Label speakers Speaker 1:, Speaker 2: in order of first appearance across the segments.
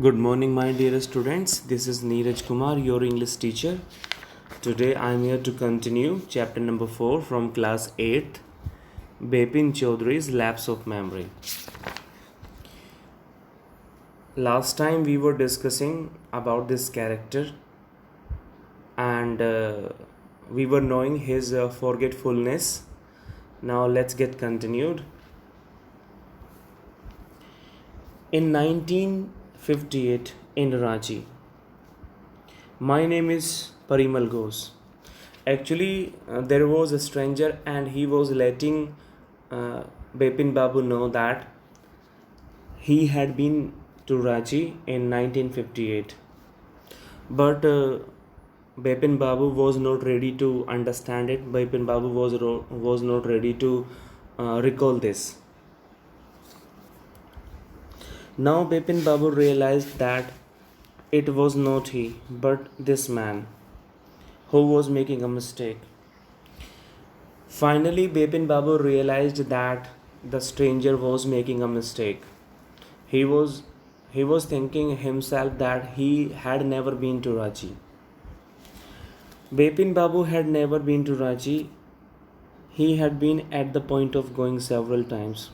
Speaker 1: Good morning, my dear students. This is Neeraj Kumar, your English teacher. Today I am here to continue chapter number 4 from class 8th, Bipin Chaudhary's Lapse of Memory. Last time we were discussing about this character and we were knowing his forgetfulness. Now let's get continued. In 1958 in Ranchi. My name is Parimal Ghosh. Actually, there was a stranger and he was letting Bipin Babu know that he had been to Ranchi in 1958. But Bipin Babu was not ready to understand it. Bipin Babu was not ready to recall this. Now Bipin Babu realized that it was not he, but this man who was making a mistake. Finally, Bipin Babu realized that the stranger was making a mistake. He was thinking himself that he had never been to Ranchi. Bipin Babu had never been to Ranchi. He had been at the point of going several times.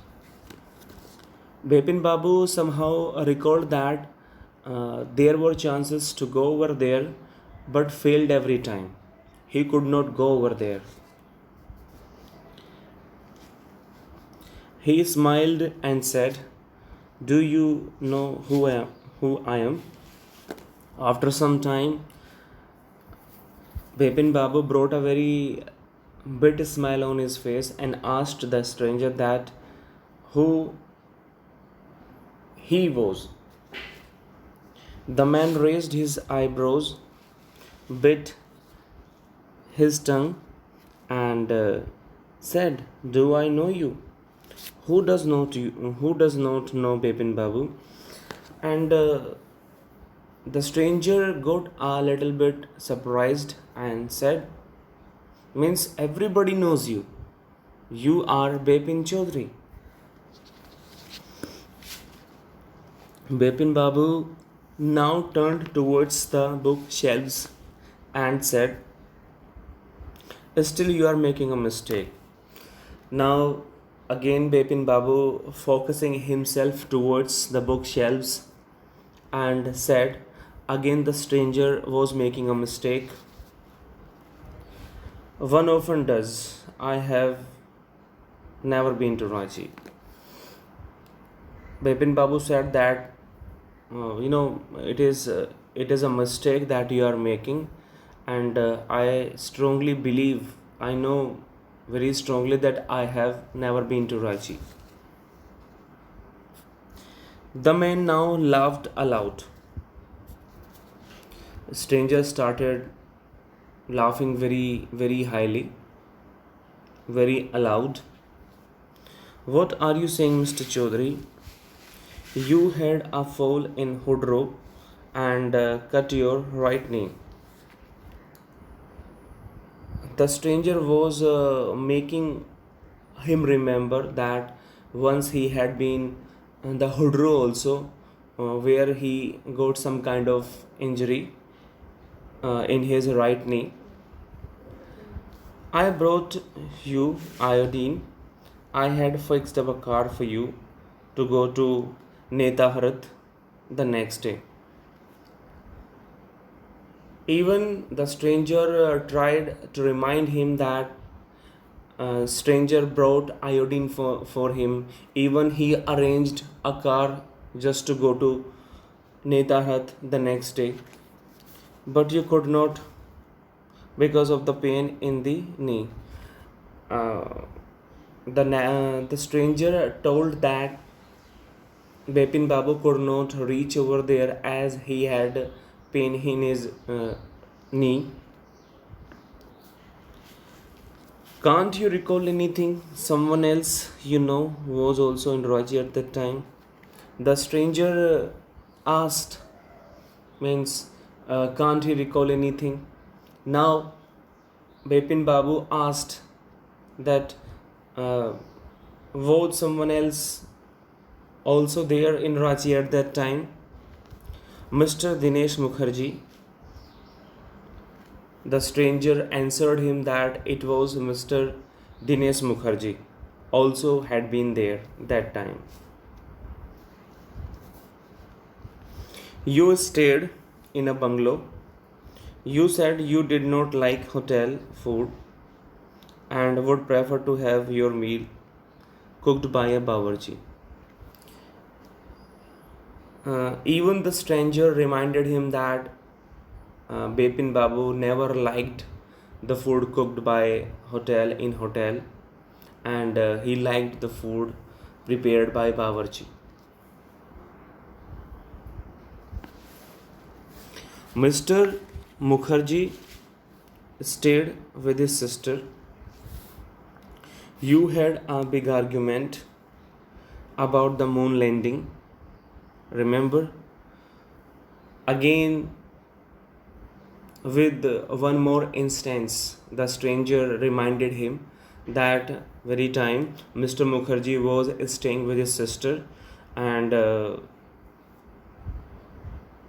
Speaker 1: Bipin Babu somehow recalled that there were chances to go over there but failed every time. He could not go over there. He smiled and said, "Do you know who I am?" After some time, Bipin Babu brought a very big smile on his face and asked the stranger that who he was. The man raised his eyebrows, bit his tongue, and said, "Do I know you?" Who does not know Bipin Babu? And the stranger got a little bit surprised and said, "Means everybody knows you. You are Bipin Chaudhary." Bipin Babu now turned towards the bookshelves and said, "Still you are making a mistake." Now again Bipin Babu focusing himself towards the bookshelves and said, again the stranger was making a mistake. "One often does. I have never been to Ranchi." Bipin Babu said that it is a mistake that you are making, and I strongly believe, I know very strongly that I have never been to Ranchi. The man now laughed aloud. The stranger started laughing very, very highly, very aloud. "What are you saying, Mr. Chaudhary? You had a fall in Hudro and cut your right knee." The stranger was making him remember that once he had been in the Hudro also, where he got some kind of injury in his right knee. "I brought you iodine. I had fixed up a car for you to go to Netaharat the next day." Even the stranger tried to remind him that stranger brought iodine for him. Even he arranged a car just to go to Netaharat the next day. But you could not because of the pain in the knee. The stranger told that Bipin Babu could not reach over there as he had pain in his knee. "Can't you recall anything? Someone else you know was also in Ranchi at that time?" The stranger asked, means can't he recall anything? Now Bipin Babu asked that was someone else also there in Ranchi at that time? Mr. Dinesh Mukherjee. The stranger answered him that it was Mr. Dinesh Mukherjee, also had been there that time. You stayed in a bungalow. You said you did not like hotel food and would prefer to have your meal cooked by a bawarchi. Even the stranger reminded him that Bepin Babu never liked the food cooked by hotel, and he liked the food prepared by bawarchi. Mr. Mukherjee stayed with his sister. You had a big argument about the moon landing. Remember? Again, with one more instance, the stranger reminded him that very time Mr. Mukherjee was staying with his sister, and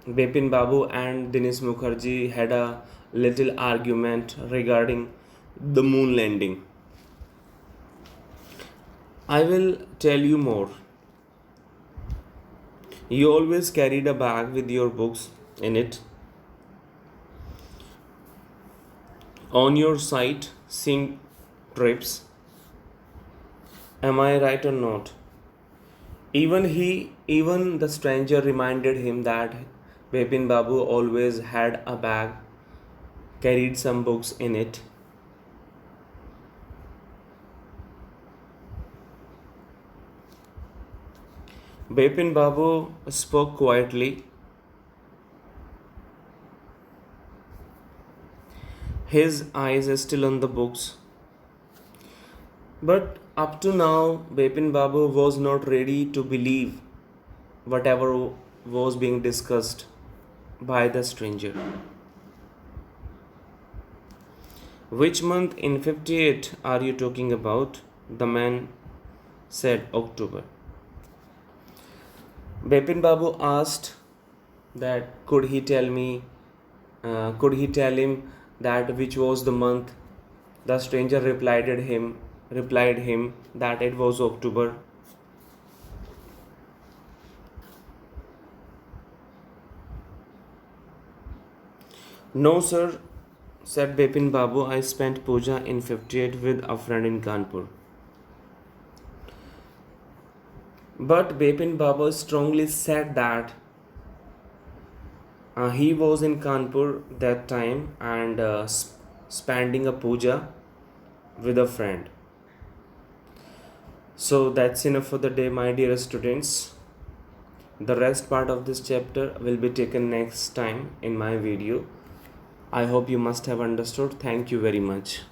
Speaker 1: Bepin Babu and Dinesh Mukherjee had a little argument regarding the moon landing. I will tell you more. You always carried a bag with your books in it. On your sight, seeing trips. Am I right or not? Even the stranger reminded him that Bepin Babu always had a bag, carried some books in it. Bepin Babu spoke quietly. His eyes are still on the books. But up to now, Bepin Babu was not ready to believe whatever was being discussed by the stranger. Which month in 58 are you talking about? The man said October. Bepin Babu asked that could he tell him that which was the month? The stranger replied him that it was October. No, sir, said Bepin Babu. I spent puja in 58 with a friend in Kanpur. But Bepin Babu strongly said that he was in Kanpur that time and spending a puja with a friend. So that's enough for the day, my dear students. The rest part of this chapter will be taken next time in my video. I hope you must have understood. Thank you very much.